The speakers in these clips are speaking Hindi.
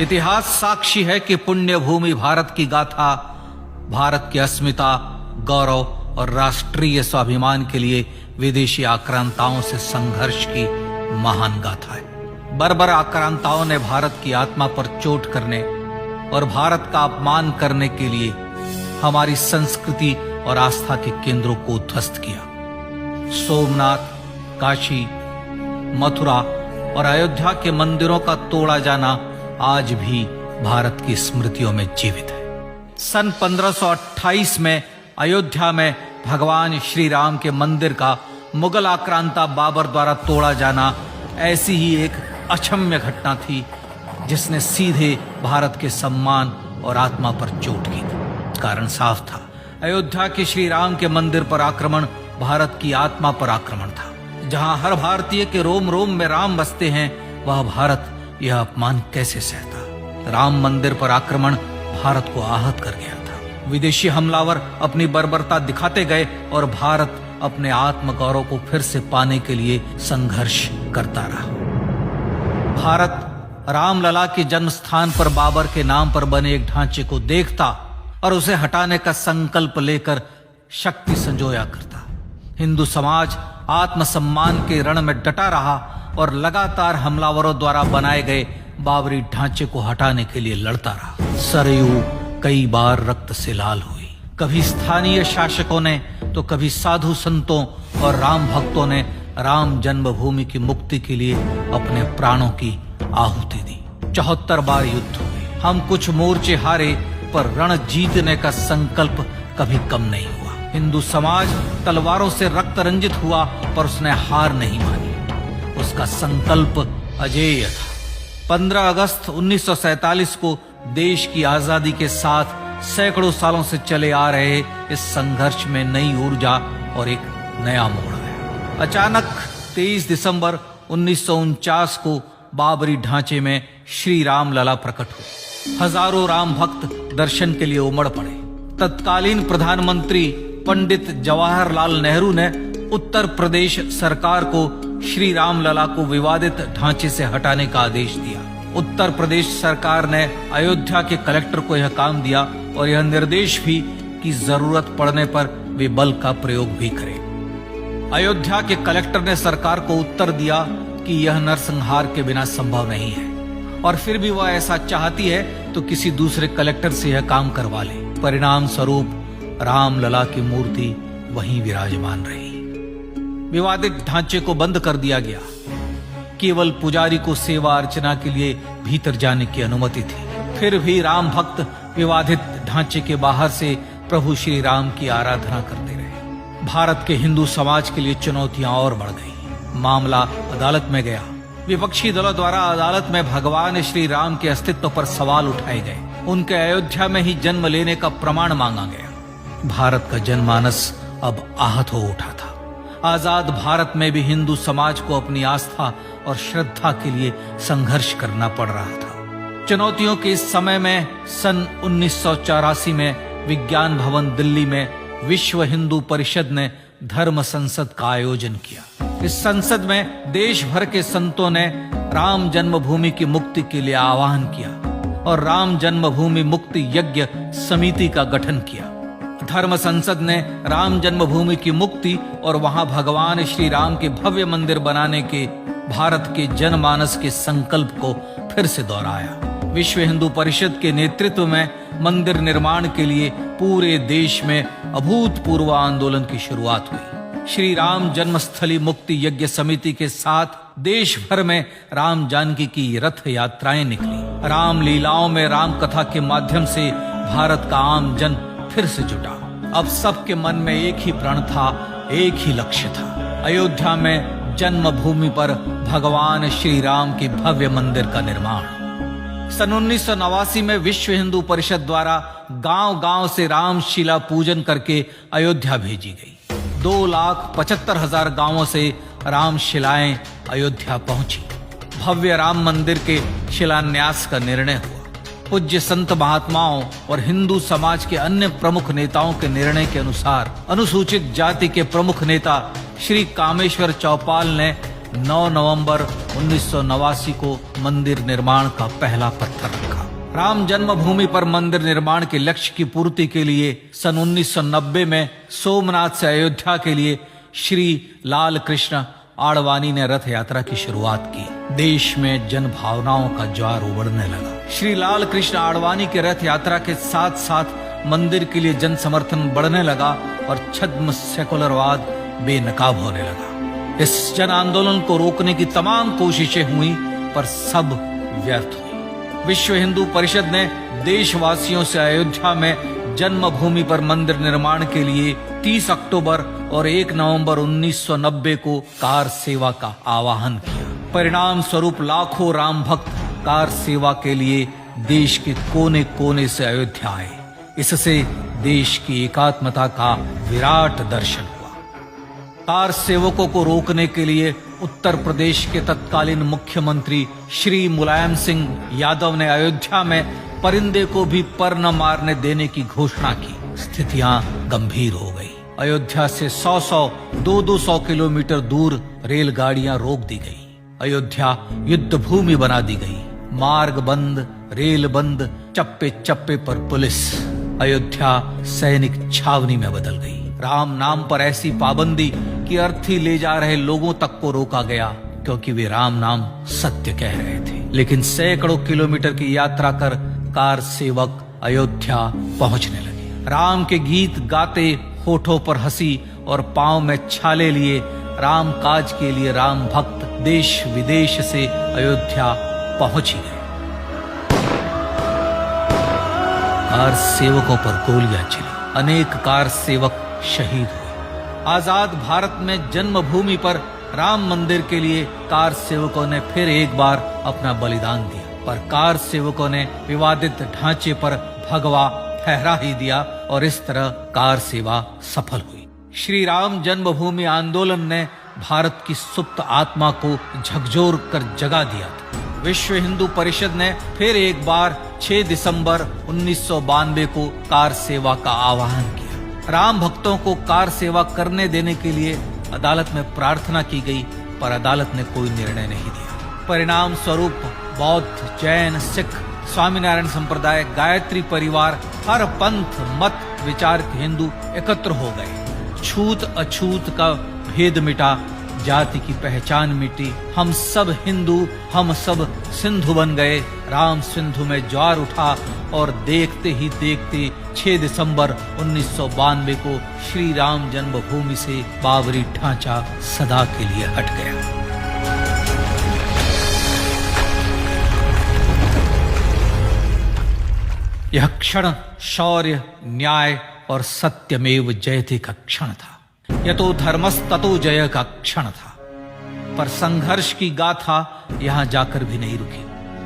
इतिहास साक्षी है कि पुण्य भूमि भारत की गाथा भारत की अस्मिता, गौरव और राष्ट्रीय स्वाभिमान के लिए विदेशी आक्रांताओं से संघर्ष की महान गाथा है। बर्बर आक्रांताओं ने भारत की आत्मा पर चोट करने और भारत का अपमान करने के लिए हमारी संस्कृति और आस्था के केंद्रों को उद्ध्वस्त किया। सोमनाथ, काशी, मथुरा और अयोध्या के मंदिरों का तोड़ा जाना आज भी भारत की स्मृतियों में जीवित है। सन 1528 में अयोध्या में भगवान श्री राम के मंदिर का मुगल आक्रांता बाबर द्वारा तोड़ा जाना ऐसी ही एक अक्षम्य घटना थी जिसने सीधे भारत के सम्मान और आत्मा पर चोट की थी। कारण साफ था, अयोध्या के श्री राम के मंदिर पर आक्रमण भारत की आत्मा पर आक्रमण था। जहां हर भारतीय के रोम रोम में राम बसते हैं, वह भारत यह अपमान कैसे सहता। राम मंदिर पर आक्रमण भारत को आहत कर गया था। विदेशी हमलावर अपनी बर्बरता दिखाते गए और भारत अपने आत्म गौरव को फिर से पाने के लिए संघर्ष करता रहा। भारत रामलला के जन्म स्थान पर बाबर के नाम पर बने एक ढांचे को देखता और उसे हटाने का संकल्प लेकर शक्ति संजोया करता। हिंदू समाज आत्मसम्मान के रण में डटा रहा और लगातार हमलावरों द्वारा बनाए गए बाबरी ढांचे को हटाने के लिए लड़ता रहा। सरयू कई बार रक्त से लाल हुई। कभी स्थानीय शासकों ने तो कभी साधु संतों और राम भक्तों ने राम जन्मभूमि की मुक्ति के लिए अपने प्राणों की आहुति दी। 74 बार युद्ध हुए। हम कुछ मोर्चे हारे, पर रण जीतने का संकल्प कभी कम नहीं हुआ। हिंदू समाज तलवारों से रक्त रंजित हुआ, पर उसने हार नहीं मानी। उसका संकल्प अजेय था। 15 अगस्त 1947 को देश की आजादी के साथ सैकड़ों सालों से चले आ रहे इस संघर्ष में नई ऊर्जा और एक नया मोड़ आया। अचानक 23 दिसंबर 1949 को बाबरी ढांचे में श्री राम लला प्रकट हुए। हजारों राम भक्त दर्शन के लिए उमड़ पड़े। तत्कालीन प्रधानमंत्री पंडित जवाहरलाल नेहरू ने उत्तर प्रदेश सरकार को श्री राम लला को विवादित ढांचे से हटाने का आदेश दिया। उत्तर प्रदेश सरकार ने अयोध्या के कलेक्टर को यह काम दिया और यह निर्देश भी कि जरूरत पड़ने पर वे बल का प्रयोग भी करें। अयोध्या के कलेक्टर ने सरकार को उत्तर दिया कि यह नरसंहार के बिना संभव नहीं है, और फिर भी वह ऐसा चाहती है तो किसी दूसरे कलेक्टर से यह काम करवा ले। परिणाम स्वरूप रामलला की मूर्ति वहीं विराजमान रही। विवादित ढांचे को बंद कर दिया गया। केवल पुजारी को सेवा अर्चना के लिए भीतर जाने की अनुमति थी। फिर भी राम भक्त विवादित ढांचे के बाहर से प्रभु श्री राम की आराधना करते रहे। भारत के हिंदू समाज के लिए चुनौतियां और बढ़ गई। मामला अदालत में गया। विपक्षी दलों द्वारा अदालत में भगवान श्री राम के अस्तित्व पर सवाल उठाए गए। उनके अयोध्या में ही जन्म लेने का प्रमाण मांगा गया। भारत का जनमानस अब आहत हो उठा था। आजाद भारत में भी हिंदू समाज को अपनी आस्था और श्रद्धा के लिए संघर्ष करना पड़ रहा था। चुनौतियों के इस समय में सन 1984 में विज्ञान भवन दिल्ली में विश्व हिंदू परिषद ने धर्म संसद का आयोजन किया। इस संसद में देश भर के संतों ने राम जन्मभूमि की मुक्ति के लिए आह्वान किया और राम जन्मभूमि मुक्ति यज्ञ समिति का गठन किया। धर्म संसद ने राम जन्मभूमि की मुक्ति और वहां भगवान श्री राम के भव्य मंदिर बनाने के भारत के जनमानस के संकल्प को फिर से दोहराया। विश्व हिंदू परिषद के नेतृत्व में मंदिर निर्माण के लिए पूरे देश में अभूतपूर्व आंदोलन की शुरुआत हुई। श्री राम जन्मस्थली मुक्ति यज्ञ समिति के साथ देश भर में राम जानकी की रथ यात्राएं निकली। राम लीलाओं में राम कथा के माध्यम से भारत का आम जन फिर से जुटा। अब सबके मन में एक ही प्रण था, एक ही लक्ष्य था। अयोध्या में जन्मभूमि पर भगवान श्री राम के भव्य मंदिर का निर्माण। सन 1989 में विश्व हिंदू परिषद द्वारा गांव-गांव से रामशिला पूजन करके अयोध्या भेजी गई। 2,75,000 गांवों से रामशिलाएं अयोध्या पहुंची। भव्य राम मंदिर के शिलान्यास का निर्णय हुआ। पूज्य संत महात्माओं और हिंदू समाज के अन्य प्रमुख नेताओं के निर्णय के अनुसार अनुसूचित जाति के प्रमुख नेता श्री कामेश्वर चौपाल ने 9 नवंबर 1989 को मंदिर निर्माण का पहला पत्थर रखा। राम जन्मभूमि पर मंदिर निर्माण के लक्ष्य की पूर्ति के लिए सन 1990 में सोमनाथ से अयोध्या के लिए श्री लाल कृष्ण आडवाणी ने रथ यात्रा की शुरुआत की। देश में जन भावनाओं का ज्वार उबड़ने लगा। श्री लाल कृष्ण आडवाणी के रथ यात्रा के साथ साथ मंदिर के लिए जन समर्थन बढ़ने लगा और छद्म सेकुलरवाद बेनकाब होने लगा। इस जन आंदोलन को रोकने की तमाम कोशिशें हुई पर सब व्यर्थ हुई। विश्व हिंदू परिषद ने देशवासियों से अयोध्या में जन्मभूमि पर मंदिर निर्माण के लिए 30 अक्टूबर और 1 नवंबर 1990 को कार सेवा का आह्वान किया। परिणाम स्वरूप लाखों राम भक्त कार सेवा के लिए देश के कोने कोने से अयोध्या आए। इससे देश की एकात्मता का विराट दर्शन हुआ। कार सेवकों को रोकने के लिए उत्तर प्रदेश के तत्कालीन मुख्यमंत्री श्री मुलायम सिंह यादव ने अयोध्या में परिंदे को भी पर न मारने देने की घोषणा की। स्थितियां गंभीर हो गई। अयोध्या से 200 किलोमीटर दूर रेलगाड़ियां रोक दी गई। अयोध्या युद्ध भूमि बना दी गई। मार्ग बंद, रेल बंद, चप्पे चप्पे पर पुलिस। अयोध्या सैनिक छावनी में बदल गई। राम नाम पर ऐसी पाबंदी कि अर्थी ले जा रहे लोगों तक को रोका गया क्योंकि वे राम नाम सत्य कह रहे थे। लेकिन सैकड़ों किलोमीटर की यात्रा कर कार सेवक अयोध्या पहुंचने लगे। राम के गीत गाते, होठों पर हंसी और पांव में छाले लिए राम काज के लिए राम भक्त देश विदेश से अयोध्या पहुंच ही गए। कार सेवकों पर गोलियां चली। अनेक कार सेवक शहीद हुए। आजाद भारत में जन्मभूमि पर राम मंदिर के लिए कार सेवकों ने फिर एक बार अपना बलिदान दिया, पर कार सेवकों ने विवादित ढांचे पर भगवा फहरा ही दिया और इस तरह कार सेवा सफल हुई। श्री राम जन्मभूमि आंदोलन ने भारत की सुप्त आत्मा को झकझोर कर जगा दिया था। विश्व हिंदू परिषद ने फिर एक बार 6 दिसंबर 1992 को कार सेवा का आह्वान किया। राम भक्तों को कार सेवा करने देने के लिए अदालत में प्रार्थना की गई, पर अदालत ने कोई निर्णय नहीं दिया। परिणाम स्वरूप बौद्ध, जैन, सिख, स्वामीनारायण संप्रदाय, गायत्री परिवार, हर पंथ मत विचार के हिंदू एकत्र हो गए। छूत अछूत का भेद मिटा, जाति की पहचान मिटी। हम सब हिंदू, हम सब सिंधु बन गए। राम सिंधु में ज्वार उठा और देखते ही देखते 6 दिसंबर 1992 को श्री राम जन्मभूमि से बाबरी ढांचा सदा के लिए हट गया। यह क्षण शौर्य, न्याय और सत्यमेव जयते का क्षण था। यह तो धर्मस्ततो जय का क्षण था। पर संघर्ष की गाथा यहां जाकर भी नहीं रुकी।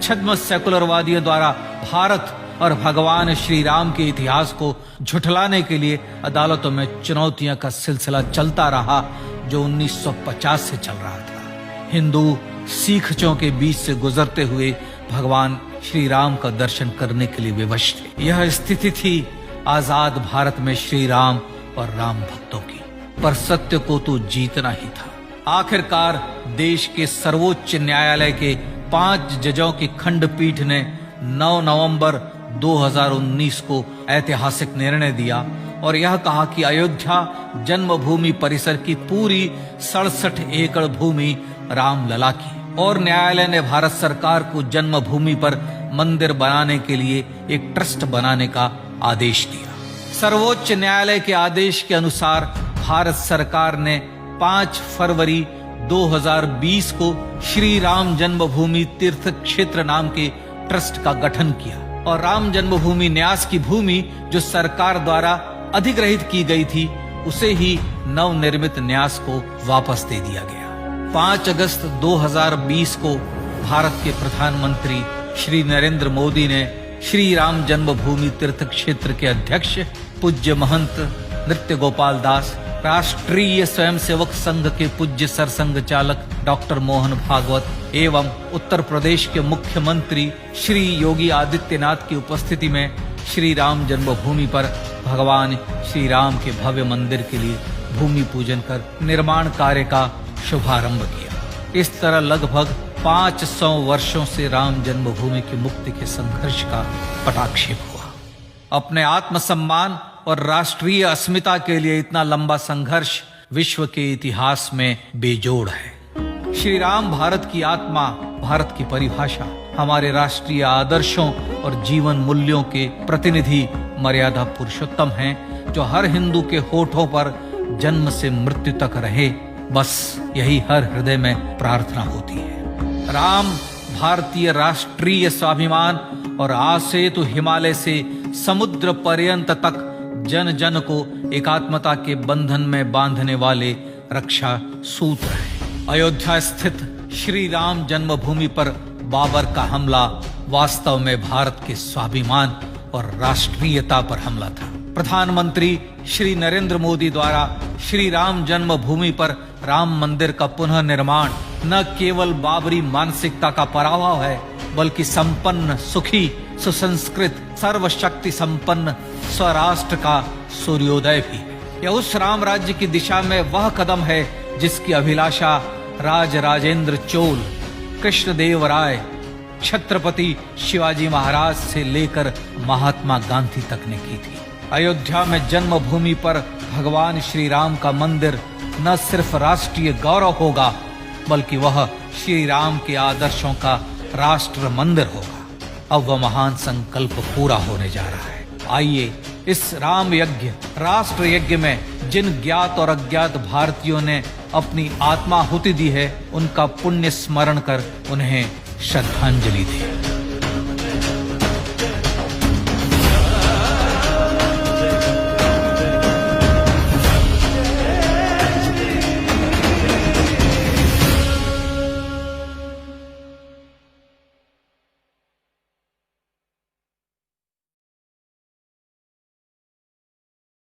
छद्म सेकुलरवादियों द्वारा भारत और भगवान श्री राम के इतिहास को झुठलाने के लिए अदालतों में चुनौतियों का सिलसिला चलता रहा, जो 1950 से चल रहा था। हिंदू सिखों के बीच से गुजरते हुए भगवान श्री राम का दर्शन करने के लिए विवश थे। यह स्थिति थी आजाद भारत में श्री राम और राम भक्तों की। पर सत्य को तो जीतना ही था। आखिरकार देश के सर्वोच्च न्यायालय के 5 जजों की खंडपीठ ने 9 नवंबर 2019 को ऐतिहासिक निर्णय दिया और यह कहा कि अयोध्या जन्मभूमि परिसर की पूरी 67 एकड़ भूमि रामलला की, और न्यायालय ने भारत सरकार को जन्मभूमि पर मंदिर बनाने के लिए एक ट्रस्ट बनाने का आदेश दिया। सर्वोच्च न्यायालय के आदेश के अनुसार भारत सरकार ने 5 फरवरी 2020 को श्री राम जन्मभूमि तीर्थ क्षेत्र नाम के ट्रस्ट का गठन किया और राम जन्मभूमि न्यास की भूमि जो सरकार द्वारा अधिग्रहित की गई थी उसे ही नवनिर्मित न्यास को वापस दे दिया गया। 5 अगस्त 2020 को भारत के प्रधानमंत्री श्री नरेंद्र मोदी ने श्री राम जन्मभूमि तीर्थ क्षेत्र के अध्यक्ष पूज्य महंत नृत्य गोपाल दास, राष्ट्रीय स्वयंसेवक संघ के पूज्य सरसंघ चालक डॉक्टर मोहन भागवत एवं उत्तर प्रदेश के मुख्यमंत्री श्री योगी आदित्यनाथ की उपस्थिति में श्री राम जन्मभूमि पर भगवान श्री राम के भव्य मंदिर के लिए भूमि पूजन कर निर्माण कार्य का शुभारंभ किया। इस तरह लगभग 500 वर्षों से राम जन्मभूमि की मुक्ति के संघर्ष का पटाक्षेप हुआ। अपने आत्मसम्मान और राष्ट्रीय अस्मिता के लिए इतना लंबा संघर्ष विश्व के इतिहास में बेजोड़ है। श्री राम भारत की आत्मा, भारत की परिभाषा, हमारे राष्ट्रीय आदर्शों और जीवन मूल्यों के प्रतिनिधि मर्यादा पुरुषोत्तम हैं, जो हर हिंदू के होठों पर जन्म से मृत्यु तक रहे। बस यही हर हृदय में प्रार्थना होती है। राम भारतीय राष्ट्रीय स्वाभिमान और आसेतु हिमालय से समुद्र पर्यंत तक जन जन को एकात्मता के बंधन में बांधने वाले रक्षा सूत्र है। अयोध्या स्थित श्री राम जन्मभूमि पर बाबर का हमला वास्तव में भारत के स्वाभिमान और राष्ट्रीयता पर हमला था। प्रधानमंत्री श्री नरेंद्र मोदी द्वारा श्री राम जन्मभूमि पर राम मंदिर का पुनः निर्माण न केवल बाबरी मानसिकता का पराभव है, बल्कि संपन्न, सुखी, सुसंस्कृत, सर्वशक्ति संपन्न स्वराष्ट्र का सूर्योदय भी है। यह उस राम राज्य की दिशा में वह कदम है जिसकी अभिलाषा राजराजेंद्र चोल, कृष्णदेव राय, छत्रपति शिवाजी महाराज से लेकर महात्मा गांधी तक ने की थी। अयोध्या में जन्मभूमि पर भगवान श्री राम का मंदिर न सिर्फ राष्ट्रीय गौरव होगा, बल्कि वह श्री राम के आदर्शों का राष्ट्र मंदिर होगा। अब वह महान संकल्प पूरा होने जा रहा है। आइए इस राम यज्ञ, राष्ट्र यज्ञ में जिन ज्ञात और अज्ञात भारतीयों ने अपनी आत्माहुति दी है, उनका पुण्य स्मरण कर उन्हें श्रद्धांजलि दें।